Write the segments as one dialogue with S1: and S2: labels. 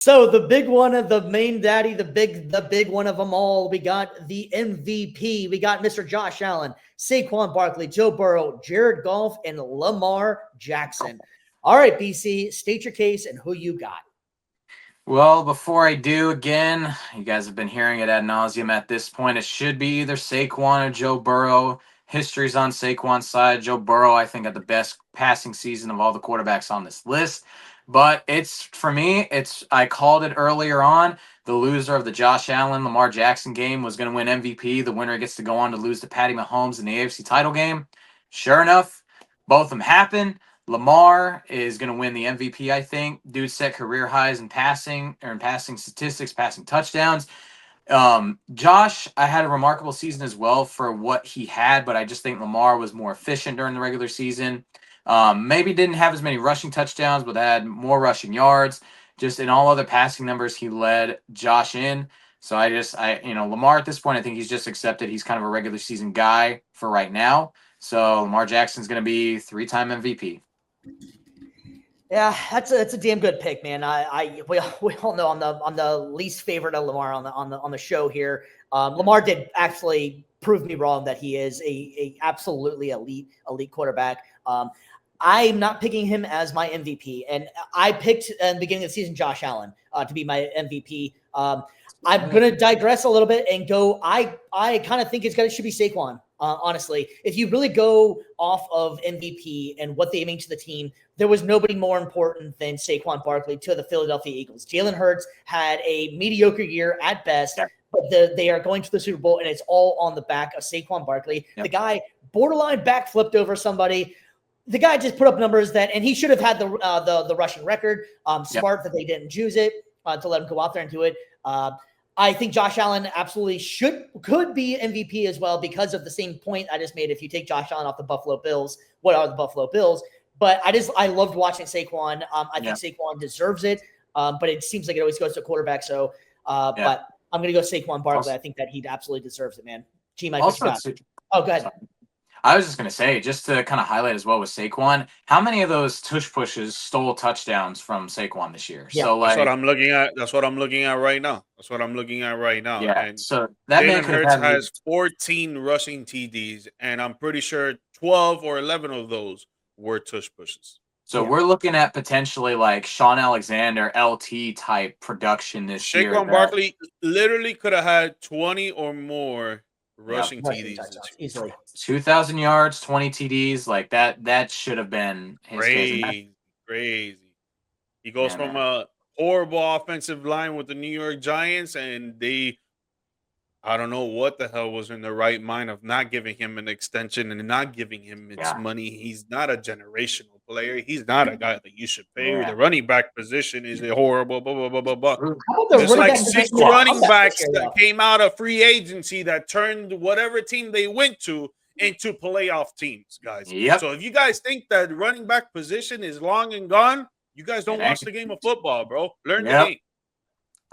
S1: So the big one of the main daddy, the big one of them all. We got the MVP. We got Mr. Josh Allen, Saquon Barkley, Joe Burrow, Jared Goff, and Lamar Jackson. All right, BC, state your case and who you got.
S2: Well, before I do, again, you guys have been hearing it ad nauseum at this point. It should be either Saquon or Joe Burrow. History's on Saquon's side. Joe Burrow, I think, had the best passing season of all the quarterbacks on this list. But it's for me, I called it earlier on. The loser of the Josh Allen Lamar Jackson game was going to win MVP. The winner gets to go on to lose to Patty Mahomes in the AFC title game. Sure enough, both of them happened. Lamar is going to win the MVP, I think. Dude set career highs in passing statistics, passing touchdowns. Josh, I had a remarkable season as well for what he had, but I just think Lamar was more efficient during the regular season. Maybe didn't have as many rushing touchdowns, but had more rushing yards. Just in all other passing numbers, he led Josh in. So Lamar at this point, I think he's just accepted he's kind of a regular season guy for right now. So Lamar Jackson's going to be 3-time MVP.
S1: Yeah, that's a damn good pick, man. We all know I'm the least favorite of Lamar on the show here. Lamar did actually prove me wrong that he is a absolutely elite quarterback. I'm not picking him as my MVP, and I picked in the beginning of the season Josh Allen to be my MVP. I'm gonna digress a little bit and go. I kind of think should be Saquon. Honestly, if you really go off of MVP and what they mean to the team, there was nobody more important than Saquon Barkley to the Philadelphia Eagles. Jalen Hurts had a mediocre year at best, but they are going to the Super Bowl, and it's all on the back of Saquon Barkley. Yep. The guy borderline backflipped over somebody. The guy just put up numbers and he should have had the rushing record. Smart that they didn't choose it to let him go out there and do it. I think Josh Allen absolutely could be MVP as well because of the same point I just made. If you take Josh Allen off the Buffalo Bills, what are the Buffalo Bills? But I loved watching Saquon. I think Saquon deserves it, but it seems like it always goes to a quarterback. So, but I'm going to go Saquon Barkley. I think that he absolutely deserves it, man. G-Mike, what you got? Oh, go ahead.
S2: Sorry. I was just going to say, just to kind of highlight as well with Saquon, how many of those tush pushes stole touchdowns from Saquon this year?
S3: Yeah. So that's what I'm looking at. That's what I'm looking at right now.
S2: Yeah.
S3: And
S2: so that
S3: Jalen Hurts has 14 rushing TDs, and I'm pretty sure 12 or 11 of those were tush pushes.
S2: So we're looking at potentially like Sean Alexander LT type production this year.
S3: Saquon Barkley literally could have had 20 or more rushing TDs
S1: easily.
S2: 2,000 yards, 20 TDs, like that should have been his
S3: crazy. He goes from a horrible offensive line with the New York Giants, and I don't know what the hell was in the right mind of not giving him an extension and not giving him his money. He's not a generational player. He's not a guy that you should pay. The running back position is a horrible, blah, blah, blah, blah, blah. There's like 6 running backs that came out of free agency that turned whatever team they went to into playoff teams, guys.
S2: Yep.
S3: So if you guys think that running back position is long and gone, you guys don't watch the game of football, bro. Learn the game.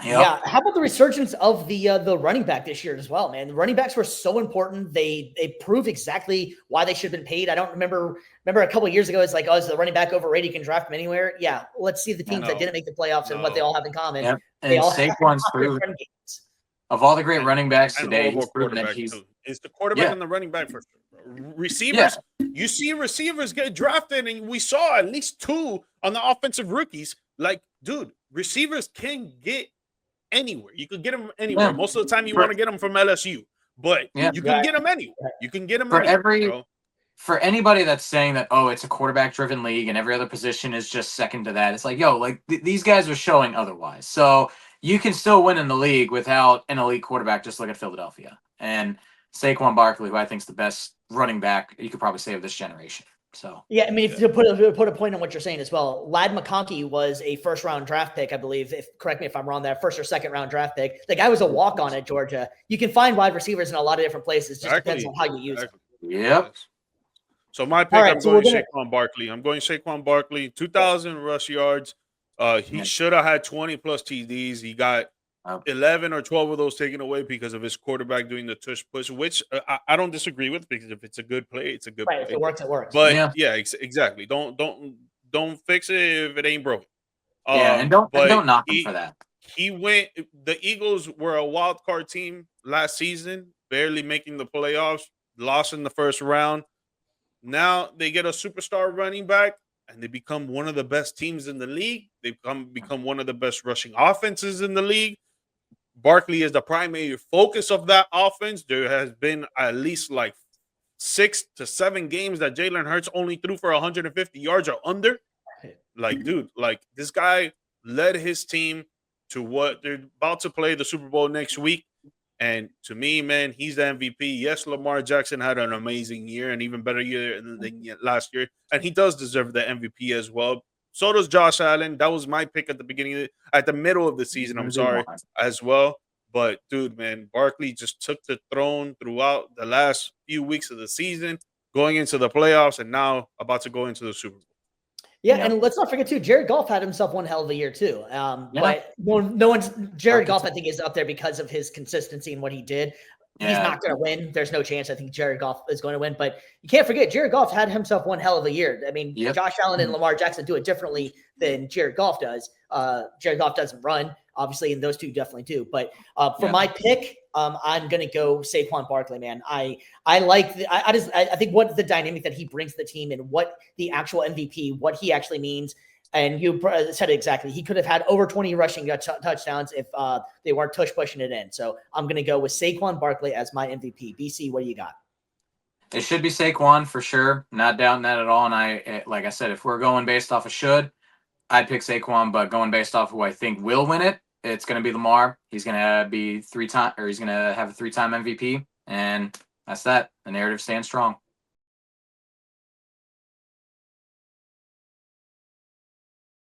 S1: Yep. Yeah. How about the resurgence of the running back this year as well, man? The running backs were so important. They proved exactly why they should have been paid. I don't remember a couple of years ago, it's like, is the running back overrated? You can draft him anywhere. Yeah. Let's see the teams that didn't make the playoffs and what they all have in common.
S2: Yep. And
S1: they all
S2: Saquon's proven of all the great running backs today,
S3: he's proven that it's the quarterback and the running back for receivers. You see receivers get drafted, and we saw at least 2 on the offensive rookies. Like, dude, receivers can get anywhere. You can get them anywhere. Most of the time, you want to get them from LSU, but you can get them anywhere. You can get them anywhere,
S2: for anybody that's saying that, it's a quarterback-driven league and every other position is just second to that, it's like, these guys are showing otherwise. So you can still win in the league without an elite quarterback. Just look at Philadelphia. And Saquon Barkley, who I think is the best running back you could probably say of this generation. So
S1: I mean, if to put a point on what you're saying as well, Ladd McConkey was a first-round draft pick, I believe. Correct me if I'm wrong there, first or second-round draft pick. The guy was a walk-on at Georgia. You can find wide receivers in a lot of different places. Just depends on how you use them.
S2: Yep.
S3: So my pick, I'm going Saquon Barkley. I'm going Saquon Barkley. 2,000 rush yards. He should have had 20 plus TDs. He got 11 or 12 of those taken away because of his quarterback doing the tush push, which I don't disagree with, because if it's a good play, it's a good play.
S1: If it works, it works.
S3: But exactly. Don't fix it if it ain't broken.
S2: And don't knock him for that.
S3: He went. The Eagles were a wild card team last season, barely making the playoffs, lost in the first round. Now they get a superstar running back, and they become one of the best teams in the league. They become one of the best rushing offenses in the league. Barkley is the primary focus of that offense. There has been at least like 6 to 7 games that Jalen Hurts only threw for 150 yards or under. Like, dude, like this guy led his team to what they're about to play the Super Bowl next week. And to me, man, he's the MVP. Yes, Lamar Jackson had an amazing year, an even better year than last year. And he does deserve the MVP as well. So does Josh Allen. That was my pick at the beginning, at the middle of the season, I'm sorry, as well. But, dude, man, Barkley just took the throne throughout the last few weeks of the season, going into the playoffs, and now about to go into the Super Bowl.
S1: Yeah, and let's not forget too, Jared Goff had himself one hell of a year too. But no one's Jared Goff, I think, is up there because of his consistency and what he did. He's not going to win. There's no chance. I think Jared Goff is going to win. But you can't forget, Jared Goff had himself one hell of a year. I mean, Josh Allen and Lamar Jackson do it differently than Jared Goff does. Jared Goff doesn't run, obviously, and those two definitely do. But for my pick, I'm going to go Saquon Barkley, man. I think what the dynamic that he brings to the team and what the actual MVP, what he actually means. And you said it exactly. He could have had over 20 rushing touchdowns if they weren't pushing it in. So I'm going to go with Saquon Barkley as my MVP. BC, what do you got?
S2: It should be Saquon for sure. Not doubting that at all. And like I said, if we're going based off of should, I'd pick Saquon. But going based off of who I think will win it, it's going to be Lamar. He's going to be he's going to have a 3-time MVP. And that's that. The narrative stands strong.